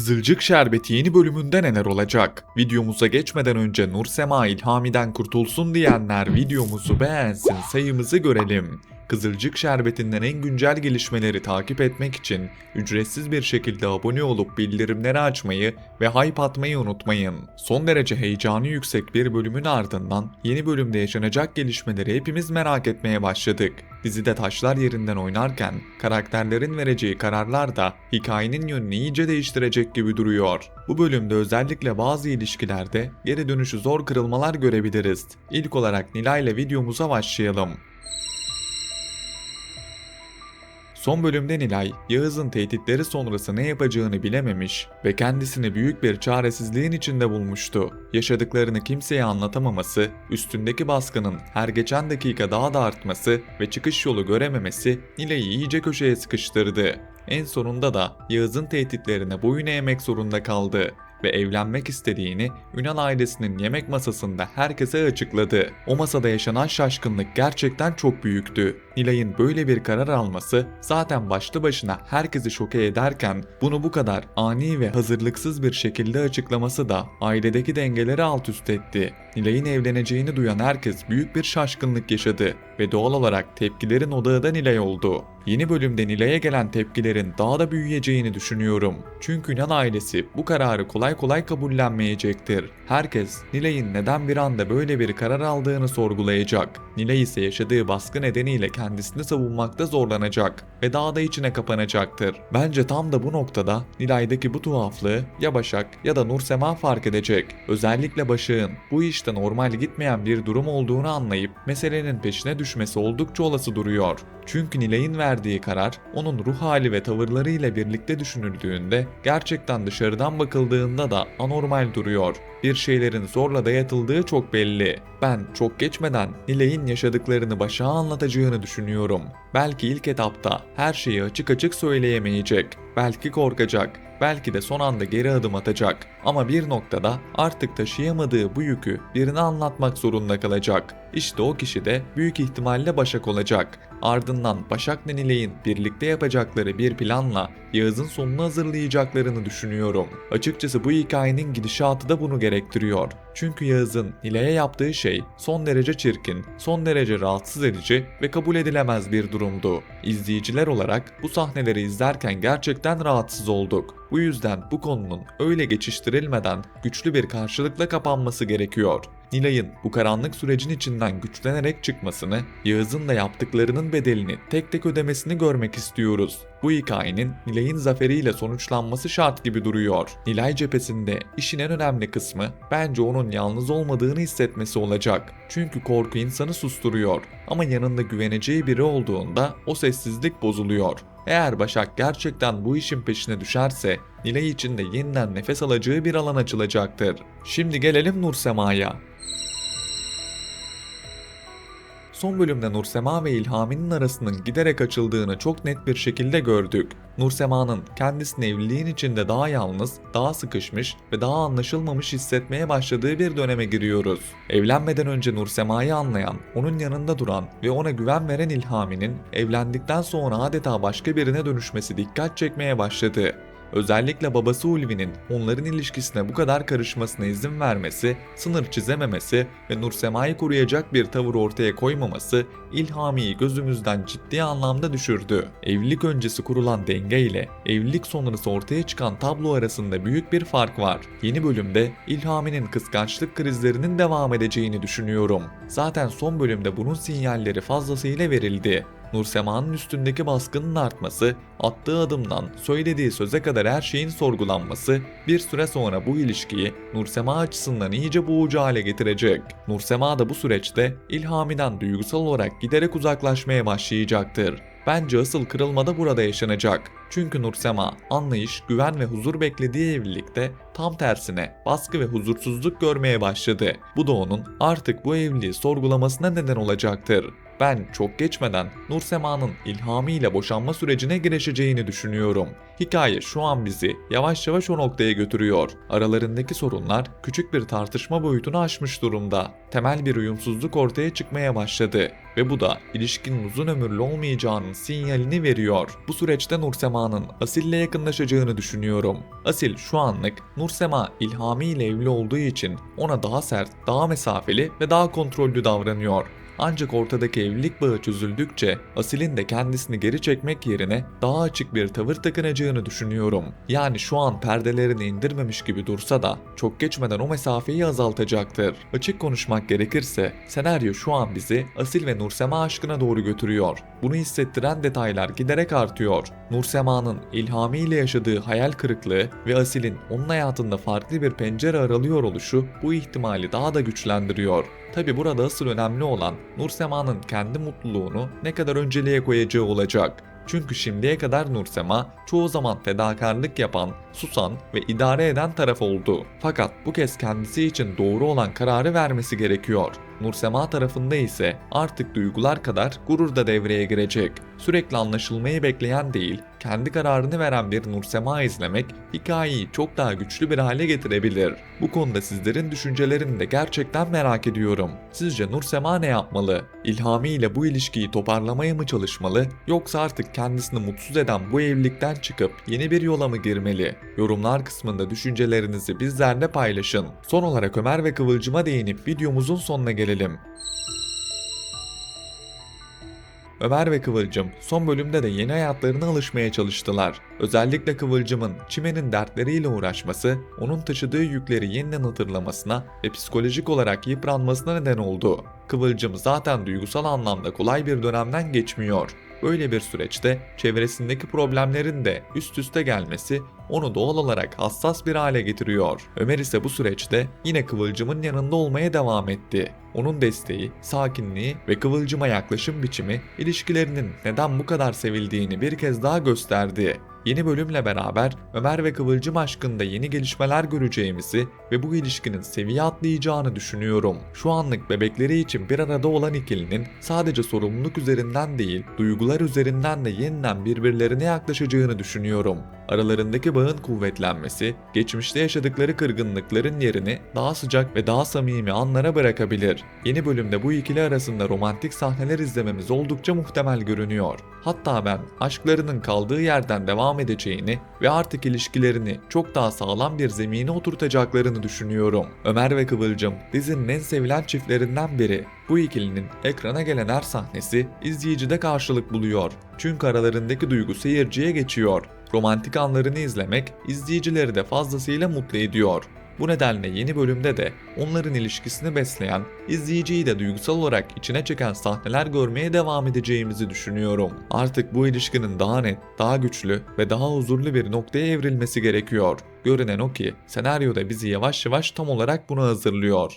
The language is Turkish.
Kızılcık Şerbeti yeni bölümünde neler olacak? Videomuza geçmeden önce Nursema İlhami'den kurtulsun diyenler videomuzu beğensin, sayımızı görelim. Kızılcık Şerbeti'nden en güncel gelişmeleri takip etmek için ücretsiz bir şekilde abone olup bildirimleri açmayı ve hype atmayı unutmayın. Son derece heyecanı yüksek bir bölümün ardından yeni bölümde yaşanacak gelişmeleri hepimiz merak etmeye başladık. Dizide taşlar yerinden oynarken karakterlerin vereceği kararlar da hikayenin yönünü iyice değiştirecek gibi duruyor. Bu bölümde özellikle bazı ilişkilerde geri dönüşü zor kırılmalar görebiliriz. İlk olarak Nilay ile videomuza başlayalım. Son bölümde Nilay, Yağız'ın tehditleri sonrası ne yapacağını bilememiş ve kendisini büyük bir çaresizliğin içinde bulmuştu. Yaşadıklarını kimseye anlatamaması, üstündeki baskının her geçen dakika daha da artması ve çıkış yolu görememesi Nilay'ı iyice köşeye sıkıştırdı. En sonunda da Yağız'ın tehditlerine boyun eğmek zorunda kaldı ve evlenmek istediğini Ünal ailesinin yemek masasında herkese açıkladı. O masada yaşanan şaşkınlık gerçekten çok büyüktü. Nilay'ın böyle bir karar alması zaten başlı başına herkesi şoke ederken bunu bu kadar ani ve hazırlıksız bir şekilde açıklaması da ailedeki dengeleri alt üst etti. Nilay'ın evleneceğini duyan herkes büyük bir şaşkınlık yaşadı ve doğal olarak tepkilerin odağı da Nilay oldu. Yeni bölümde Nilay'a gelen tepkilerin daha da büyüyeceğini düşünüyorum. Çünkü Ünal ailesi bu kararı kolay kolay kabullenmeyecektir. Herkes Nilay'ın neden bir anda böyle bir karar aldığını sorgulayacak. Nilay ise yaşadığı baskı nedeniyle kendisini savunmakta zorlanacak ve daha da içine kapanacaktır. Bence tam da bu noktada Nilay'daki bu tuhaflığı ya Başak ya da Nursema fark edecek. Özellikle Başak'ın bu işte normal gitmeyen bir durum olduğunu anlayıp meselenin peşine düşmesi oldukça olası duruyor. Çünkü Nilay'ın verdiği karar onun ruh hali ve tavırlarıyla birlikte düşünüldüğünde gerçekten dışarıdan bakıldığında da anormal duruyor. Bir şeylerin zorla dayatıldığı çok belli. Ben çok geçmeden Nilay'ın yaşadıklarını Başak'a anlatacağını düşünüyorum. Belki ilk etapta her şeyi açık açık söyleyemeyecek. Belki korkacak. Belki de son anda geri adım atacak. Ama bir noktada artık taşıyamadığı bu yükü birine anlatmak zorunda kalacak. İşte o kişi de büyük ihtimalle Başak olacak. Ardından Başak'la Nilay'ın birlikte yapacakları bir planla Yağız'ın sonunu hazırlayacaklarını düşünüyorum. Açıkçası bu hikayenin gidişatı da bunu gerektiriyor. Çünkü Yağız'ın Nilay'a yaptığı şey son derece çirkin, son derece rahatsız edici ve kabul edilemez bir durumdu. İzleyiciler olarak bu sahneleri izlerken gerçekten rahatsız olduk. Bu yüzden bu konunun öyle geçiştirilmeden güçlü bir karşılıkla kapanması gerekiyor. Nilay'ın bu karanlık sürecin içinden güçlenerek çıkmasını, Yağız'ın da yaptıklarının bedelini tek tek ödemesini görmek istiyoruz. Bu hikayenin Nilay'ın zaferiyle sonuçlanması şart gibi duruyor. Nilay cephesinde işin en önemli kısmı bence onun yalnız olmadığını hissetmesi olacak. Çünkü korku insanı susturuyor ama yanında güveneceği biri olduğunda o sessizlik bozuluyor. Eğer Başak gerçekten bu işin peşine düşerse Nilay için de yeniden nefes alacağı bir alan açılacaktır. Şimdi gelelim Nursema'ya. Son bölümde Nursema ve İlhami'nin arasının giderek açıldığını çok net bir şekilde gördük. Nursema'nın kendisini evliliğin içinde daha yalnız, daha sıkışmış ve daha anlaşılmamış hissetmeye başladığı bir döneme giriyoruz. Evlenmeden önce Nursema'yı anlayan, onun yanında duran ve ona güven veren İlhami'nin evlendikten sonra adeta başka birine dönüşmesi dikkat çekmeye başladı. Özellikle babası Ulvi'nin onların ilişkisine bu kadar karışmasına izin vermesi, sınır çizememesi ve Nursema'yı koruyacak bir tavır ortaya koymaması İlhami'yi gözümüzden ciddi anlamda düşürdü. Evlilik öncesi kurulan denge ile evlilik sonrası ortaya çıkan tablo arasında büyük bir fark var. Yeni bölümde İlhami'nin kıskançlık krizlerinin devam edeceğini düşünüyorum. Zaten son bölümde bunun sinyalleri fazlasıyla verildi. Nursema'nın üstündeki baskının artması, attığı adımdan söylediği söze kadar her şeyin sorgulanması bir süre sonra bu ilişkiyi Nursema açısından iyice boğucu hale getirecek. Nursema da bu süreçte İlhami'den duygusal olarak giderek uzaklaşmaya başlayacaktır. Bence asıl kırılma da burada yaşanacak. Çünkü Nursema anlayış, güven ve huzur beklediği evlilikte tam tersine baskı ve huzursuzluk görmeye başladı. Bu da onun artık bu evliliği sorgulamasına neden olacaktır. Ben çok geçmeden Nursema'nın İlhami ile boşanma sürecine girişeceğini düşünüyorum. Hikaye şu an bizi yavaş yavaş o noktaya götürüyor. Aralarındaki sorunlar küçük bir tartışma boyutunu aşmış durumda. Temel bir uyumsuzluk ortaya çıkmaya başladı ve bu da ilişkinin uzun ömürlü olmayacağının sinyalini veriyor. Bu süreçte Nursema'nın Asil'le yakınlaşacağını düşünüyorum. Asil şu anlık Nursema İlhami ile evli olduğu için ona daha sert, daha mesafeli ve daha kontrollü davranıyor. Ancak ortadaki evlilik bağı çözüldükçe Asil'in de kendisini geri çekmek yerine daha açık bir tavır takınacağını düşünüyorum. Yani şu an perdelerini indirmemiş gibi dursa da çok geçmeden o mesafeyi azaltacaktır. Açık konuşmak gerekirse senaryo şu an bizi Asil ve Nursema aşkına doğru götürüyor. Bunu hissettiren detaylar giderek artıyor. Nursema'nın İlhami ile yaşadığı hayal kırıklığı ve Asil'in onun hayatında farklı bir pencere aralıyor oluşu bu ihtimali daha da güçlendiriyor. Tabi burada asıl önemli olan Nursema'nın kendi mutluluğunu ne kadar önceliğe koyacağı olacak. Çünkü şimdiye kadar Nursema çoğu zaman fedakarlık yapan, susan ve idare eden taraf oldu. Fakat bu kez kendisi için doğru olan kararı vermesi gerekiyor. Nursema tarafında ise artık duygular kadar gurur da devreye girecek. Sürekli anlaşılmayı bekleyen değil, kendi kararını veren bir Nursema izlemek hikayeyi çok daha güçlü bir hale getirebilir. Bu konuda sizlerin düşüncelerini de gerçekten merak ediyorum. Sizce Nursema ne yapmalı? İlhami ile bu ilişkiyi toparlamaya mı çalışmalı, yoksa artık kendisini mutsuz eden bu evlilikten çıkıp yeni bir yola mı girmeli? Yorumlar kısmında düşüncelerinizi bizlerle paylaşın. Son olarak Ömer ve Kıvılcım'a değinip videomuzun sonuna gelelim. Ömer ve Kıvılcım son bölümde de yeni hayatlarına alışmaya çalıştılar. Özellikle Kıvılcım'ın Çimen'in dertleriyle uğraşması, onun taşıdığı yükleri yeniden hatırlamasına ve psikolojik olarak yıpranmasına neden oldu. Kıvılcım zaten duygusal anlamda kolay bir dönemden geçmiyor. Böyle bir süreçte çevresindeki problemlerin de üst üste gelmesi onu doğal olarak hassas bir hale getiriyor. Ömer ise bu süreçte yine Kıvılcım'ın yanında olmaya devam etti. Onun desteği, sakinliği ve Kıvılcım'a yaklaşım biçimi ilişkilerinin neden bu kadar sevildiğini bir kez daha gösterdi. Yeni bölümle beraber Ömer ve Kıvılcım aşkında yeni gelişmeler göreceğimizi ve bu ilişkinin seviye atlayacağını düşünüyorum. Şu anlık bebekleri için bir arada olan ikilinin sadece sorumluluk üzerinden değil, duygular üzerinden de yeniden birbirlerine yaklaşacağını düşünüyorum. Aralarındaki bağın kuvvetlenmesi, geçmişte yaşadıkları kırgınlıkların yerini daha sıcak ve daha samimi anlara bırakabilir. Yeni bölümde bu ikili arasında romantik sahneler izlememiz oldukça muhtemel görünüyor. Hatta ben aşklarının kaldığı yerden devam edeceğini ve artık ilişkilerini çok daha sağlam bir zemine oturtacaklarını düşünüyorum. Ömer ve Kıvılcım dizinin en sevilen çiftlerinden biri. Bu ikilinin ekrana gelen her sahnesi izleyicide karşılık buluyor. Çünkü aralarındaki duygu seyirciye geçiyor. Romantik anlarını izlemek izleyicileri de fazlasıyla mutlu ediyor. Bu nedenle yeni bölümde de onların ilişkisini besleyen, izleyiciyi de duygusal olarak içine çeken sahneler görmeye devam edeceğimizi düşünüyorum. Artık bu ilişkinin daha net, daha güçlü ve daha huzurlu bir noktaya evrilmesi gerekiyor. Görünen o ki senaryoda bizi yavaş yavaş tam olarak buna hazırlıyor.